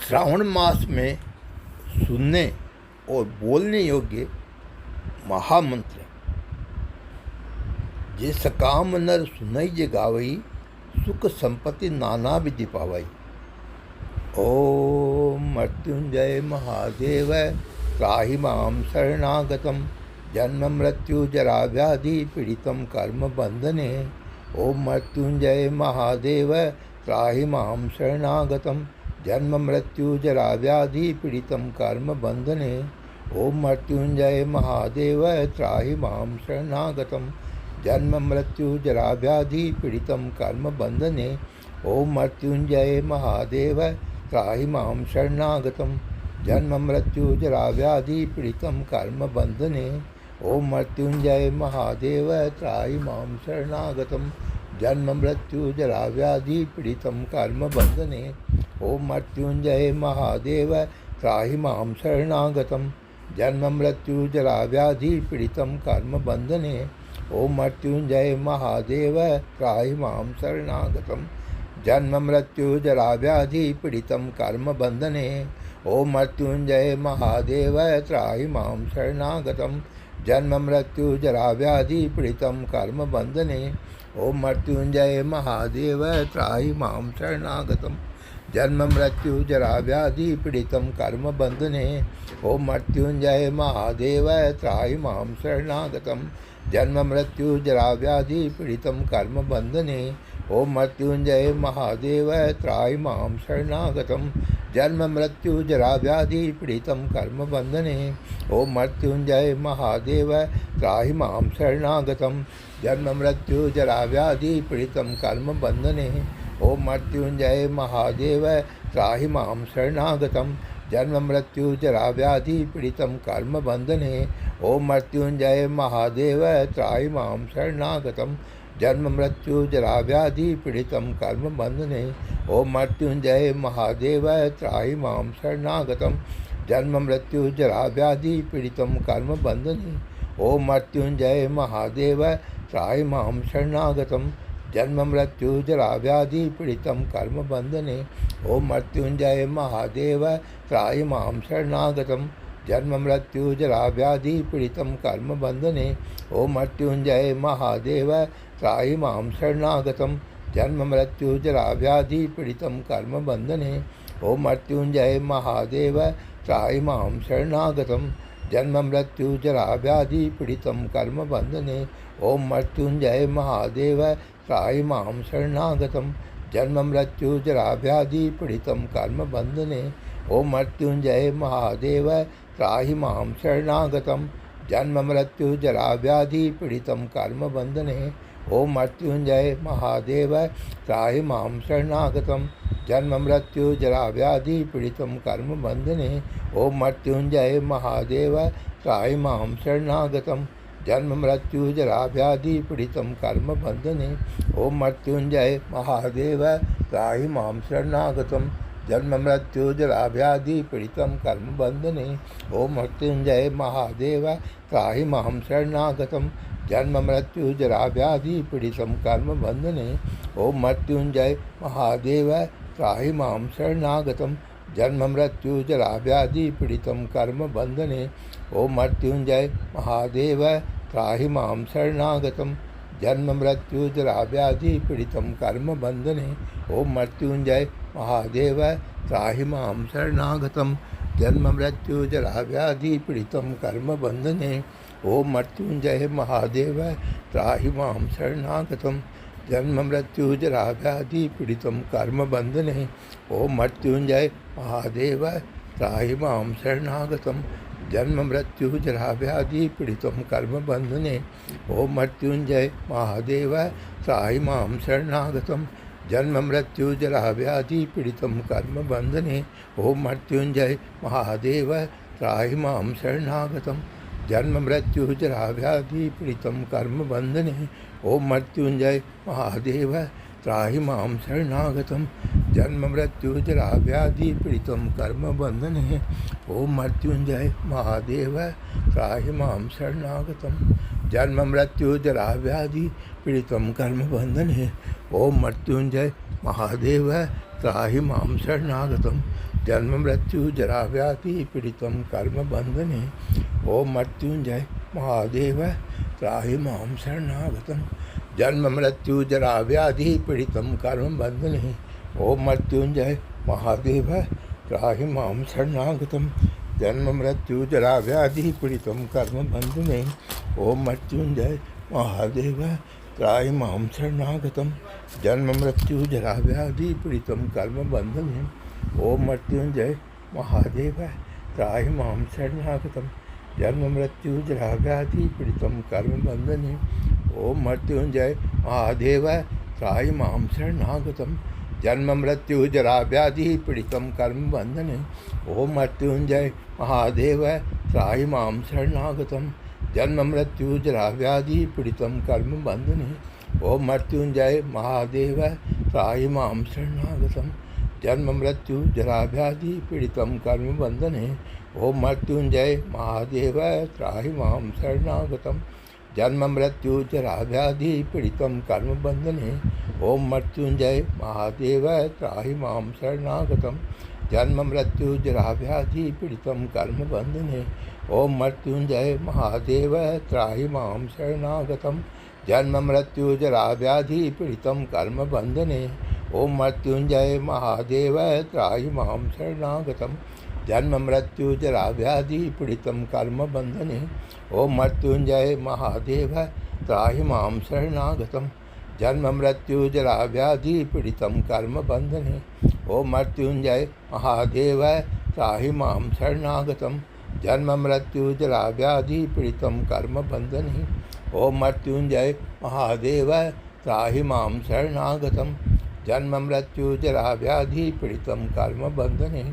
श्रावण मास में सुनने और बोलने योग्य महामंत्र। जे सकाम नर सुनई जे गावई, सुख संपत्ति नाना विधि पावई। ओम मृत्युंजय महादेव त्राहि मां शरणागतम, जन्म मृत्यु जरा व्याधि पीड़ितम कर्म बंधने। ओम मृत्युंजय महादेव त्राहि मां शरणागतम, जन्म मृत्यु जरा व्याधि पीड़ितम कर्म बंधने। ओम मृत्युंजय महादेव त्राहि मां शरणागतम, जन्म मृत्यु जरा व्याधि पीड़ितम कर्म बंधने। ओम मृत्युंजय महादेव त्राहि मां शरणागतम, जन्म मृत्यु जरा व्याधि पीड़ितम कर्म बंधने। ओम मृत्युंजय महादेव त्राहि मां शरणागतम, जन्म मृत्यु जरा व्याधि पीड़ितम कर्म बंधने। ओम मृत्युंजय महादेव त्राहि मां शरणागतम, जन्म मृत्यु जरा व्याधि पीड़ितम कर्म बंधने। ओम मृत्युंजय महादेव त्राहि मां शरणागतम, जन्म मृत्यु जरा व्याधि पीड़ितम कर्म बंधने। ओम मृत्युंजय महादेव त्राहि मां शरणागतम, जन्म मृत्यु जरा व्याधि पीड़ितम कर्म बंधने। ओम मृत्युंजय महादेव त्राहि मां शरणागतम, जन्म मृत्यु जरा व्याधि पीड़ितम कर्म बंधने। ओम मृत्युंजय महादेव त्राहि मां शरणागतम, जन्म मृत्यु जरा व्याधि पीड़ितम कर्म बंधने। ओम मृत्युंजय महादेव त्राहि मां शरणागतम, जन्म मृत्यु जरा व्याधि पीड़ितम कर्म बंधने। ओम मृत्युंजय महादेव त्राहि मां शरणागतम, जन्म मृत्यु जरा व्याधि पीड़ितम कर्म बंधने। ओम मृत्युंजय महादेव त्राहि मां शरणागतम, जन्म मृत्यु जरा व्याधि पीड़ितम कर्म बंधने। ओम मृत्युंजय महादेव त्राहि मां शरणागतम, जन्म मृत्यु जरा व्याधि पीड़ितम कर्म बंधने। ओम मृत्युंजय महादेव त्राहि मां शरणागतम, जन्म मृत्यु जरा व्याधि पीड़ितम कर्म बंधने। ओम मृत्युंजय महादेव त्राहि मां शरणागतम, जन्म मृत्यु जरा व्याधि पीड़ितम कर्म बंधने। ओम मृत्युंजय महादेव त्राहि मां शरणागतम, जन्म मृत्यु जरा व्याधि पीड़ितम कर्म बंधने। ओम मृत्युंजय महादेव त्राहि मां शरणागतम, जन्म मृत्यु जरा व्याधि पीड़ितम कर्म बंधने। ओम मृत्युंजय महादेव त्राहि मां शरणागतम, जन्म मृत्यु जरा व्याधि पीड़ितम कर्म बंधने। ओम मृत्युंजय महादेव त्राहि मां शरणागतम, जन्म मृत्यु जरा व्याधि पीड़ितम कर्म बंधने। ओम मृत्युंजय महादेव त्राहि मां शरणागतम, जन्म मृत्यु जरा व्याधि पीड़ितम कर्म बंधने। ओम मृत्युंजय महादेव त्राहि मां शरणागतम, जन्म मृत्यु जरा व्याधि पीड़ितम कर्म बंधने। ओम मृत्युंजय महादेव त्राहि मां शरणागतम, जन्म मृत्यु जरा व्याधि पीड़ितम कर्म बंधने। ओम मृत्युंजय महादेव त्राहि मां शरणागतम, जन्म मृत्यु जरा व्याधि पीड़ितम कर्म बंधने। ओम मृत्युंजय महादेव त्राहि मां शरणागतम, जन्म मृत्यु जरा व्याधि पीड़ितम कर्म बंधने। ओम मृत्युंजय महादेव त्राहि मां शरणागतम, जन्म मृत्यु जरा व्याधि पीड़ितम कर्म बंधने। ओम मृत्युंजय महादेव त्राहि मां शरणागतम, जन्म मृत्यु जरा व्याधि पीड़ितम कर्म बंधने। ओम मृत्युंजय महादेव त्राहि मां शरणागतम, जन्म मृत्यु जरा व्याधि पीड़ितम कर्म बंधने। ओम मृत्युंजय महादेव त्राहि मां शरणागतम, जन्म मृत्यु जरा व्याधि पीड़ितम कर्म बंधने। ओम मृत्युंजय महादेव त्राहि मां शरणागतम, जन्म मृत्यु जरा व्याधि पीड़ितम कर्म बंधने। ओम मृत्युंजय महादेव त्राहि मां शरणागतम, जन्म मृत्यु जरा व्याधि पीड़ितम कर्म बंधने। ओम मृत्युंजय महादेव त्राहि मां शरणागतम, जन्म मृत्यु जरा व्याधि पीड़ितम कर्म बंधने। ओम मृत्युंजय महादेव त्राहि मां शरणागतम, जन्म मृत्यु जरा व्याधि पीड़ितम कर्म बंधने। ओम मृत्युंजय महादेव त्राहि मां शरणागतम, जन्म मृत्यु जरा व्याधि पीड़ितम कर्म बंधने। ओम मृत्युंजय महादेव त्राहि मां शरणागतं जन्ममृत्युजराव्याधिपीडितं कर्मबन्धने। ॐ मृत्युञ्जय महादेव त्राहि मां शरणागतं जन्ममृत्युजराव्याधिपीडितं कर्मबन्धने। ॐ मृत्युञ्जय महादेव त्राहि मां शरणागतं जन्ममृत्युजराव्याधिपीडितं कर्मबन्धने। ॐ मृत्युञ्जय महादेव त्राहि मां शरणागतं जन्ममृत्युजराव्याधिपीडितं कर्मबन्धने। ॐ मृत्युञ्जय महादेव त्राहि मां शरणागतं जन्ममृत्युजराव्याधिपीडितं कर्मबन्धने। ॐ मृत्युञ्जय महादेव त्राहि मां शरणागतं जन्ममृत्युजराव्याधिपीडितं कर्मबन्धने। ॐ मृत्युञ्जय महादेव त्राहि मां शरणागतं जन्ममृत्युजराव्याधिपीडितं कर्मबन्धने। ॐ मृत्युञ्जय महादेव त्राहि मां शरणागतं जन्ममृत्युजराव्याधिपीडितं कर्मबन्धने। ॐ मृत्युञ्जय महादेव त्राहि मां शरणागतं जन्ममृत्युजराव्याधिपीडितं कर्मबन्धने। ॐ मृत्युञ्जय महादेव त्राहि मां शरणागतं जन्ममृत्युजराव्याधिपीडितं कर्मबन्धने। ॐ मृत्युञ्जय महादेव त्राहि मां शरणागतं जन्ममृत्युजराव्याधिपीडितं कर्मबन्धने। ॐ मृत्युञ्जय महादेव त्राहि मां शरणागतं जन्ममृत्युजराव्याधिपीडितं कर्मबन्धने। ॐ मृत्युञ्जय महादेव त्राहि मां शरणागतं जन्ममृत्युजराव्याधिपीडितं कर्मबन्धने। ॐ मृत्युञ्जय महादेव त्राहि मां शरणागतं जन्ममृत्युजराव्याधिपीडितं कर्मबन्धने। ॐ मृत्युञ्जय महादेव त्राहि मां शरणागतं जन्ममृत्युजराव्याधिपीडितं कर्मबन्धने।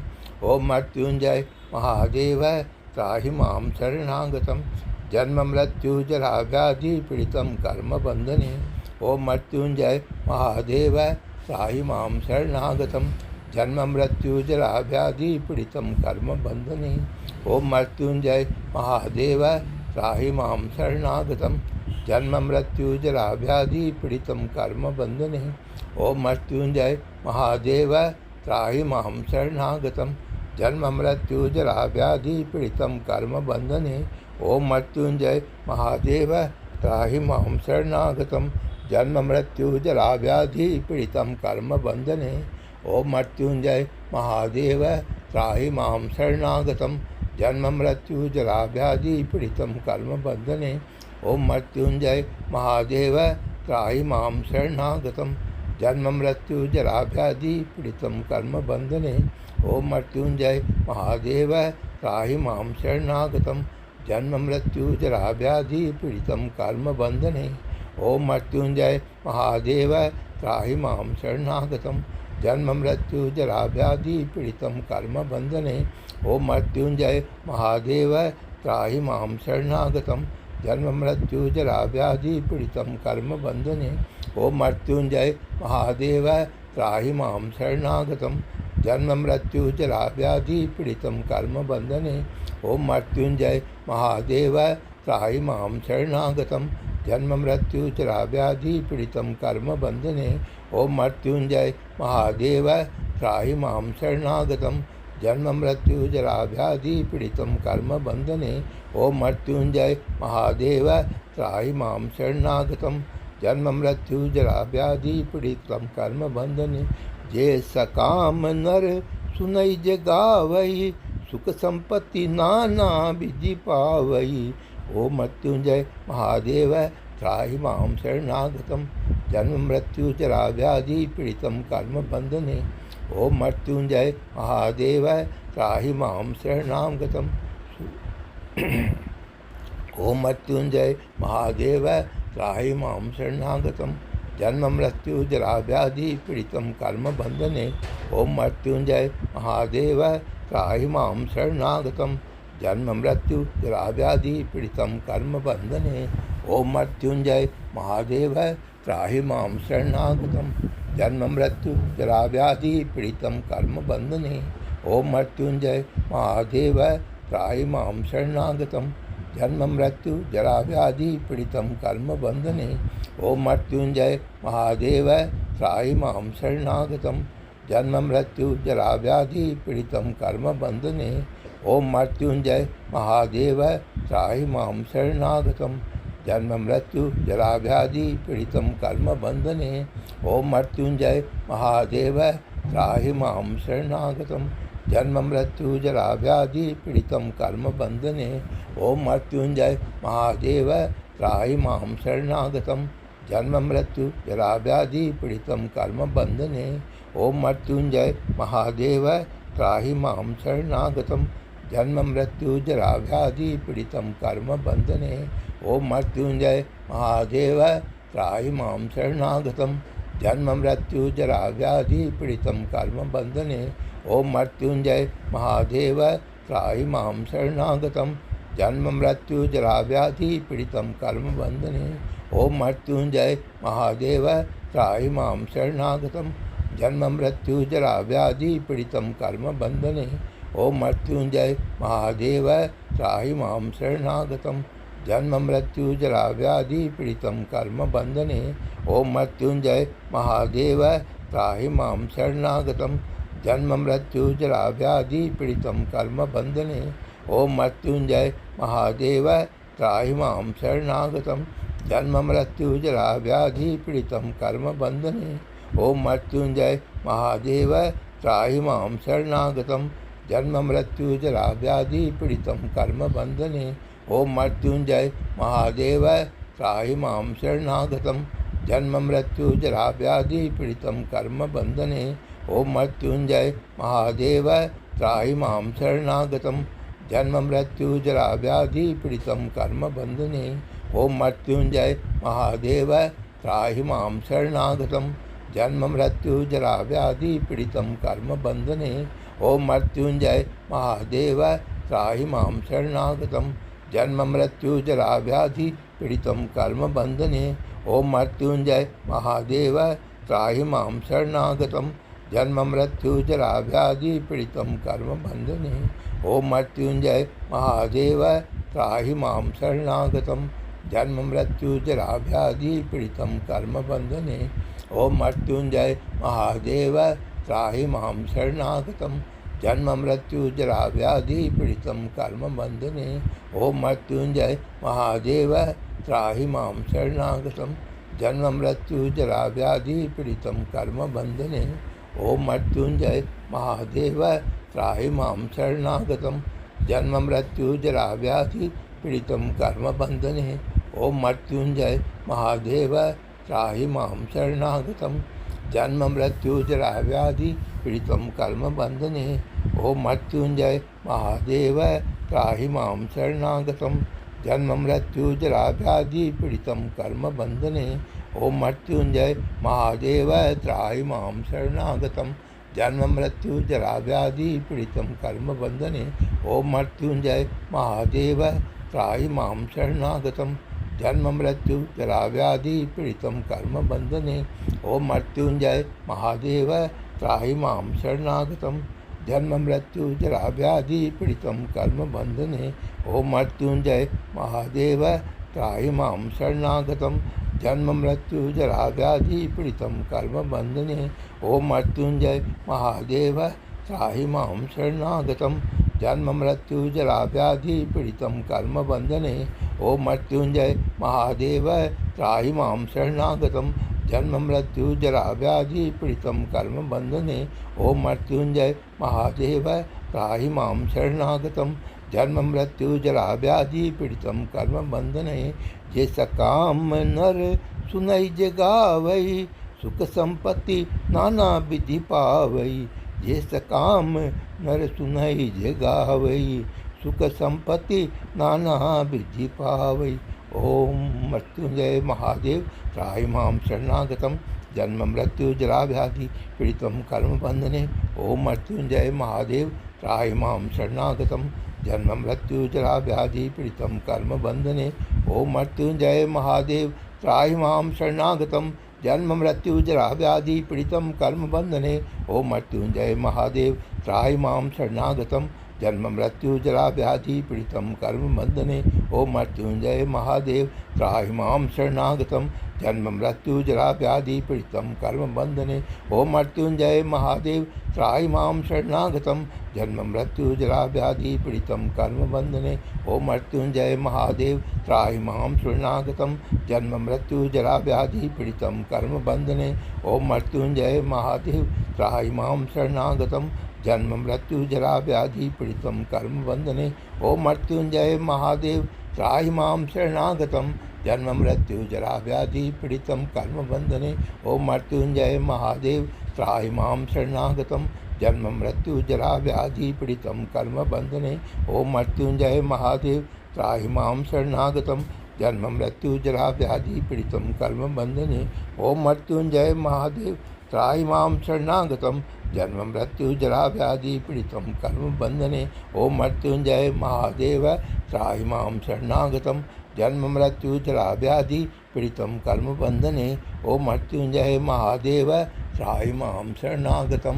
ॐ मृत्युञ्जय महादेव त्राहि मां शरणागतं जन्ममृत्युजराव्याधिपीडितं कर्मबन्धने। ॐ मृत्युञ्जय महादेव त्राहि मां शरणागतं जन्ममृत्युजराव्याधिपीडितं कर्मबन्धने। ॐ मृत्युञ्जय महादेव त्राहि मां शरणागतं जन्ममृत्युजराव्याधिपीडितं कर्मबन्धने। ॐ मृत्युञ्जय महादेव त्राहि मां शरणागतं जन्ममृत्युजराव्याधिपीडितं कर्मबन्धने। ॐ मृत्युञ्जय महादेव त्राहि मां शरणागतं जन्ममृत्युजराव्याधिपीडितं कर्मबन्धने। ॐ मृत्युञ्जय महादेव त्राहि मां शरणागतं जन्ममृत्युजराव्याधिपीडितं कर्मबन्धने। ॐ मृत्युञ्जय महादेव त्राहि मां शरणागतं जन्ममृत्युजराव्याधिपीडितं कर्मबन्धने। ॐ मृत्युञ्जय महादेव त्राहि मां शरणागतं जन्ममृत्युजराव्याधिपीडितं कर्मबन्धने। ॐ मृत्युञ्जय महादेव त्राहि मां शरणागतं जन्ममृत्युजराव्याधिपीडितं कर्मबन्धने। ॐ मृत्युञ्जय महादेव त्राहि मां शरणागतं जन्ममृत्युजराव्याधिपीडितं कर्मबन्धने। ॐ मृत्युञ्जय महादेव त्राहि मां शरणागतं जन्ममृत्युजराव्याधिपीडितं कर्मबन्धने। ॐ मृत्युञ्जय महादेव त्राहि मां शरणागतं जन्ममृत्युजराव्याधिपीडितं कर्मबन्धने। ॐ मृत्युञ्जय महादेव त्राहि मां शरणागतं जन्ममृत्युजराव्याधिपीडितं कर्मबन्धने। ॐ मृत्युञ्जय महादेव त्राहि मां शरणागतं जन्ममृत्युजराव्याधिपीडितं कर्मबन्धने। जे सकाम नर सुनई जे गावई सुख संपत्ति नाना विधि पावई। ॐ मृत्युञ्जय महादेव त्राहि मां शरणागतं जन्ममृत्युजराव्याधिपीडितं कर्मबन्धने। ॐ मृत्युञ्जय महादेव त्राहि मां शरणागतं ॐ मृत्युञ्जय महादेव त्राहि मां शरणागतं जन्ममृत्युजराव्याधिपीडितं कर्मबन्धने। ॐ मृत्युञ्जय महादेव त्राहि मां शरणागतं जन्ममृत्युजराव्याधिपीडितं कर्मबन्धने। ॐ मृत्युञ्जय महादेव त्राहि मां शरणागतं जन्ममृत्युजराव्याधिपीडितं कर्मबन्धने। ॐ मृत्युञ्जय महादेव त्राहि मां शरणागतं जन्ममृत्युजराव्याधिपीडितं कर्मबन्धने। ॐ मृत्युञ्जय महादेव त्राहि मां शरणागतं जन्म मृत्यु जरा व्याधि पीड़ितं कर्म बंधने। ओम मृत्युंजय महादेव त्राहि मां शरणागतम् जन्म मृत्यु जरा व्याधि पीड़ितं कर्म बंधने। ओम मृत्युंजय महादेव त्राहि मां शरणागतम् जन्म मृत्यु जरा व्याधि पीड़ितं कर्म बंधने। ओम मृत्युंजय महादेव त्राहि मां शरणागतम् जन्म मृत्यु जरा व्याधि पीड़ितं कर्म बंधने। ओम मृत्युंजय महादेव त्राहि मां शरणागतम् जन्म मृत्यु जरा व्याधि पीड़ितं कर्म बंधने। ओम मृत्युंजय महादेव त्राहि मां शरणागतम् जन्म मृत्यु जरा व्याधि पीड़ितं कर्म बंधने। ओम मृत्युंजय महादेव त्राहि मां शरणागतम् जन्म मृत्यु जरा व्याधि पीड़ितं कर्म बंधने। ओम मृत्युंजय महादेव त्राहि मां शरणागतम् जन्म मृत्यु जरा व्याधि पीड़ितं कर्म बंधने। ओम मृत्युंजय महादेव त्राहि मां शरणागतम् जन्म मृत्यु जरा व्याधि पीड़ितं कर्म बंधने। ओम मृत्युंजय महादेव त्राहि मां शरणागतम् जन्म मृत्यु जरा व्याधि पीड़ितं कर्म बंधने। ओम मृत्युंजय महादेव त्राहि मां शरणागतम् जन्म मृत्यु जरा व्याधि पीड़ितं कर्म बंधने। ओम मृत्युंजय महादेव त्राहि मां शरणागतम् जन्म मृत्यु जरा व्याधि पीड़ितं कर्म बंधने। ओम मृत्युंजय महादेव त्राहि मां शरणागतम् जन्म मृत्यु जरा व्याधि पीड़ितं कर्म बंधने। ओम मृत्युंजय महादेव त्राहि मां शरणागतम् जन्म मृत्यु जरा व्याधि पीड़ितं कर्म बंधने। ओम मृत्युंजय महादेव त्राहि मां शरणागतम् जन्म मृत्यु जरा व्याधि पीड़ितं कर्म बंधने। ओम मृत्युंजय महादेव त्राहि मां शरणागतम् जन्म मृत्यु जरा व्याधि पीड़ितं कर्म बंधने। ओम मृत्युंजय महादेव त्राहि मां शरणागतम् जन्म मृत्यु जरा व्याधि पीड़ितं कर्म बंधने। ओम मृत्युंजय महादेव त्राहि मां शरणागतम् जन्म मृत्यु जरा व्याधि पीड़ितं कर्म बंधने। ओम मृत्युंजय महादेव त्राहि मां शरणागतम् जन्म मृत्यु जरा व्याधि पीड़ितं कर्म बंधने। ओम मृत्युंजय महादेव त्राहि मां शरणागतम् जन्म मृत्यु जरा व्याधि पीड़ितं कर्म बंधने। ओम मृत्युंजय महादेव त्राहि मां शरणागतम् जन्म मृत्यु जरा व्याधि पीड़ितं कर्म बंधने। ओम मृत्युंजय महादेव त्राहि मां शरणागतम् जन्म मृत्यु जरा व्याधि पीड़ितं कर्म बंधने। ओम मृत्युंजय महादेव त्राहि मां शरणागतम् जन्म मृत्यु जरा व्याधि पीड़ितं कर्म बंधने। ओम मृत्युंजय महादेव त्राहि मां शरणागतम् जन्म मृत्यु जरा व्याधि पीड़ितं कर्म बंधने। ओम मृत्युंजय महादेव त्राहि मां शरणागतम् जन्म मृत्यु जरा व्याधि पीड़ितं कर्म बंधने। ओम मृत्युंजय महादेव त्राहि मां शरणागतम् जन्म मृत्यु जरा व्याधि पीड़ितं कर्म बंधने। ओम मृत्युंजय महादेव त्राहि मां शरणागतम् जन्म मृत्यु जरा व्याधि पीड़ितं कर्म बंधने। ओम मृत्युंजय महादेव त्राहि मां शरणागतम् जन्म मृत्यु जरा व्याधि पीड़ितं कर्म बंधने। ओम मृत्युंजय महादेव त्राहि मां शरणागतम् जन्म मृत्यु जरा व्याधि पीड़ितं कर्म बंधने। ओम मृत्युंजय महादेव त्राहि मां शरणागतम् जन्म मृत्यु जरा व्याधि पीड़ितं कर्म बंधने। जे सकाम नर सुनई जे गावई सुख संपत्ति नाना विधि पावई। जे सकाम नर सुनई जे गावई सुख संपत्ति नाना विधि पावई। ओम मृत्युंजय महादेव त्राहि मां शरणागतम् जन्म मृत्यु जरा व्याधि पीड़ितं कर्म बंधने। ओम मृत्युंजय महादेव त्राहि मां शरणागतम् जन्म मृत्यु जरा व्याधि पीड़ितं कर्म बंधने। ओम मृत्युंजय महादेव त्राहि मां शरणागतम् जन्म मृत्यु जरा व्याधि पीड़ितं कर्म बंधने। ओम मृत्युंजय महादेव त्राहि मां शरणागतम् जन्म मृत्यु जरा व्याधि पीड़ितं कर्म बंधने। ओम मृत्युंजय महादेव त्राहि मां शरणागतं जन्म मृत्यु जरा व्याधि पीड़ितं कर्म बंधने। ओम मृत्युंजय महादेव त्राहि मां शरणागतं जन्म मृत्यु जरा व्याधि पीड़ितं कर्म बंधने। ओम मृत्युंजय महादेव त्राहि मां शरणागतं जन्म मृत्यु जरा व्याधि पीड़ितं कर्म बंधने। ओम मृत्युंजय महादेव त्राहि मां शरणागतं जन्म मृत्यु जरा व्याधि पीड़ितं कर्म बंधने। ओम मृत्युंजय महादेव त्राहि मां शरणागतं जन्म मृत्यु जरा व्याधि पीड़ितं कर्म बंधने। ओम मृत्युंजय महादेव त्राहि मां शरणागतं जन्म मृत्यु जरा व्याधि पीड़ितं कर्म बंधने। ओम मृत्युंजय महादेव त्राहि मां शरणागतं जन्म मृत्यु जरा व्याधि पीड़ितं कर्म बंधने। ओम मृत्युंजय महादेव त्राहि मां शरणागतं जन्म मृत्यु जरा व्याधि पीड़ितं कर्म बंधने। ओम मृत्युंजय महादेव त्राहि मां शरणागतं जन्म मृत्यु जरा व्याधि पीड़ितं कर्म बंधने। ओम मृत्युंजय महादेव त्राहि मां शरणागतं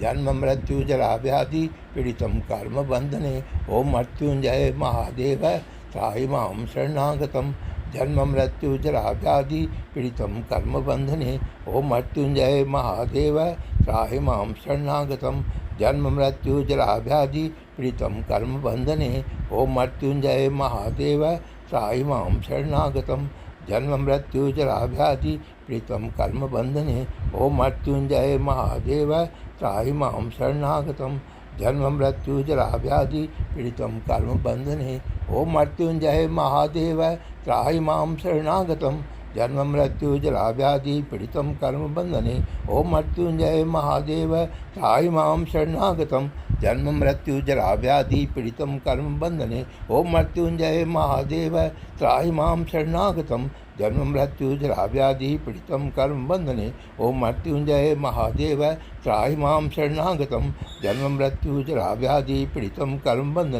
जन्म मृत्यु जरा व्याधि पीड़ितं कर्म बंधने। ओम मृत्युंजय महादेव त्राहि मां शरणागतं जन्म मृत्यु जरा व्याधि पीड़ितं कर्म बंधने। ओम मृत्युंजय महादेव त्राहि मां शरणागतं जन्म मृत्यु जरा व्याधि पीड़ितं कर्म बंधने। ओम मृत्युंजय महादेव त्राहि मां शरणागतं जन्म मृत्यु जरा व्याधि पीड़ितं कर्म बंधने। ओम मृत्युंजय महादेव त्राहि मां शरणागतं जन्म मृत्यु जरा व्याधि पीड़ितं कर्म बंधने। ओम मृत्युंजय महादेव त्राहि मां शरणागतं जन्म मृत्यु जरा व्याधि पीड़ितं कर्म बंधने। ओम मृत्युंजय महादेव त्राहि मां शरणागतं जन्म मृत्यु जरा व्याधि पीड़ितं कर्म बंधने। ओम मृत्युंजय महादेव त्राहि मां शरणागतं जन्म मृत्यु जरा व्याधि पीड़ितं कर्म बंधने। ओम मृत्युंजय महादेव त्राहि मां शरणागतं जन्म मृत्यु जरा व्याधि पीड़ितं कर्म बंधने।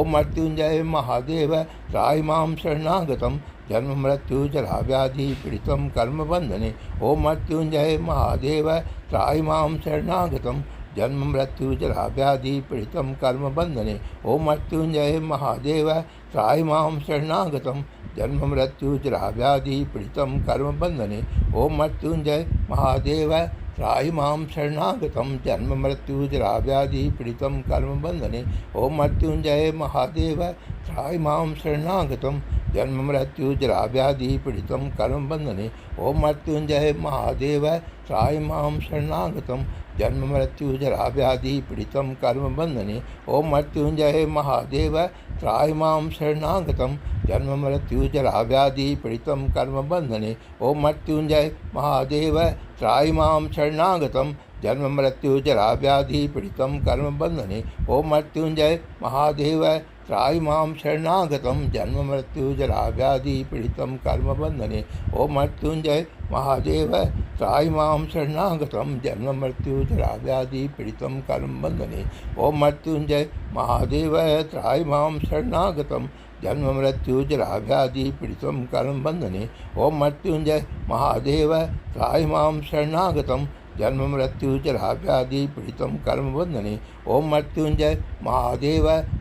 ओम मृत्युंजय महादेव त्राहि मां शरणागतं जन्म मृत्यु जरा व्याधि पीड़ितं कर्म बंधने। ओम मृत्युंजय महादेव त्राहि मां शरणागतं जन्म मृत्यु जरा व्याधि पीड़ितं कर्म बंधने। ओम मृत्युंजय महादेव त्राहि मां शरणागतं जन्म मृत्यु जरा व्याधि पीड़ितं कर्म बंधने। ओम मृत्युंजय महादेव त्राहि मां शरणागतं जन्म मृत्यु जरा व्याधि पीड़ितं कर्म बंधने। ओम मृत्युंजय महादेव त्राहि मां शरणागतं जन्म मृत्यु जरा व्याधि पीड़ितं कर्म बंधने। ओम मृत्युंजय महादेव त्राहि मां शरणागतं जन्म मृत्यु जरा व्याधि पीड़ितं कर्म बंधने। ओम मृत्युंजय महादेव त्राहि मां शरणागतं जन्म मृत्यु जरा व्याधि पीड़ितं कर्म बंधने। ओम मृत्युंजय महादेव त्राहि मां शरणागतं जन्म मृत्यु जरा व्याधि पीड़ितं कर्म बंधने। ओम मृत्युंजय महादेव त्राहि मां शरणागतं जन्म मृत्यु जरा व्याधि पीड़ितं कर्म बंधने। ओम मृत्युंजय महादेव त्राहि मां शरणागतं जन्म मृत्यु जरा व्याधि पीड़ितं कर्म बंधने। ओम मृत्युंजय महादेव त्राहि मां शरणागतं जन्म मृत्यु जरा व्याधि पीड़ितं कर्म बंधने। ओम मृत्युंजय महादेव त्राहि मां शरणागतं जन्म मृत्यु जरा व्याधि पीड़ितं कर्म बंधने। ओम मृत्युंजय महादेव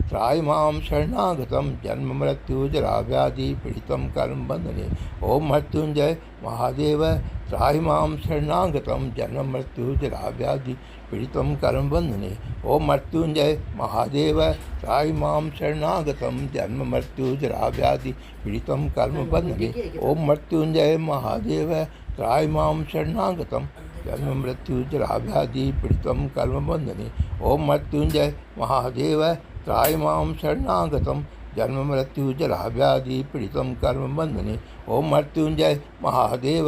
त्राहि मां शरणागतं जन्म मृत्यु जरा व्याधि पीड़ितं कर्म बंधने। ओम मृत्युंजय महादेव त्राहि मां शरणागतं जन्म मृत्यु जरा व्याधि पीड़ितं कर्म बंधने। ओम मृत्युंजय महादेव त्राहि मां शरणागतं जन्म मृत्यु जरा व्याधि पीड़ितं कर्म बंधने। ओम मृत्युंजय महादेव त्राहि मां शरणागतं जन्म मृत्यु जरा व्याधि पीड़ितं कर्म बंधने। ओम मृत्युंजय महादेव त्राहि मां शरणागतं जन्म मृत्यु जरा व्याधि पीड़ितं कर्म बंधने। ओम मृत्युंजय महादेव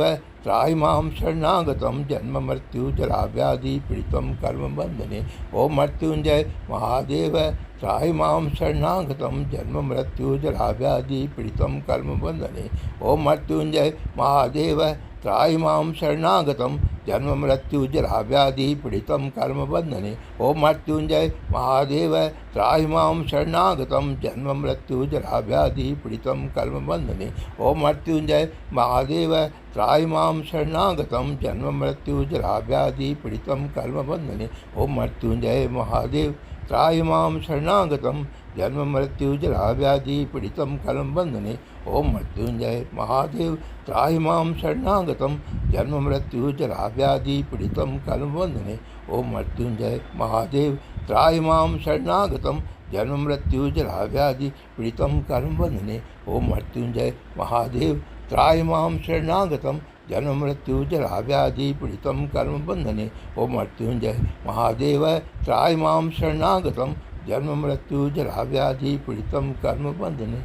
त्राहि मां शरणागतं जन्म मृत्यु जरा व्याधि पीड़ितं कर्म बंधने। ओम मृत्युंजय महादेव त्राहि मां शरणागतं जन्म मृत्यु जरा व्याधि पीड़ितं कर्म बंधने। ओम मृत्युंजय महादेव त्राहि मां शरणागतं जन्म मृत्यु जरा व्याधि पीड़ितं कर्म बंधने। ओम मृत्युंजय महादेव त्राहि मां शरणागतं जन्म मृत्यु जरा व्याधि पीड़ितं कर्म बंधने। ओम मृत्युंजय महादेव त्राहि मां शरणागतं जन्म मृत्यु जरा व्याधि पीड़ितं कर्म बंधने। ओम मृत्युंजय महादेव त्राहि मां शरणागतं जन्म मृत्यु जरा व्याधि पीड़ितं कर्म बंधने। ओम मृत्युंजय महादेव त्राहि मां शरणागतं जन्म मृत्यु जरा व्याधि पीड़ितं कर्मबंधने। ओम मृत्युंजय महादेव त्राहि मां शरणागतं जन्म मृत्यु जरा व्याधि पीड़ितं कर्मबंधने। ओम मृत्युंजय महादेव त्राहि मां शरणागतं जन्म मृत्यु जरा व्याधि पीड़ितं कर्मबंधने। ओम मृत्युंजय महादेव त्राहि मां शरणागतं जन्म मृत्यु जरा व्याधि पीड़ितं कर्मबंधने।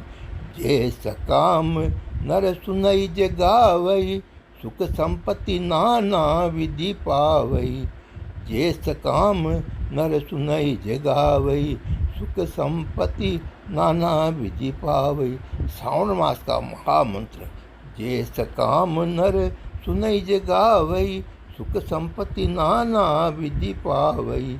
जे सकाम नर सुनई जगावई सुख संपत्ति नाना विधि पावई। जे सकाम नर सुनई जगावई सुख संपत्ति नाना विधि पावई। श्रावण मास का महामंत्र। जे सकाम नर सुनई जगावई सुख संपत्ति नाना विधि पावई।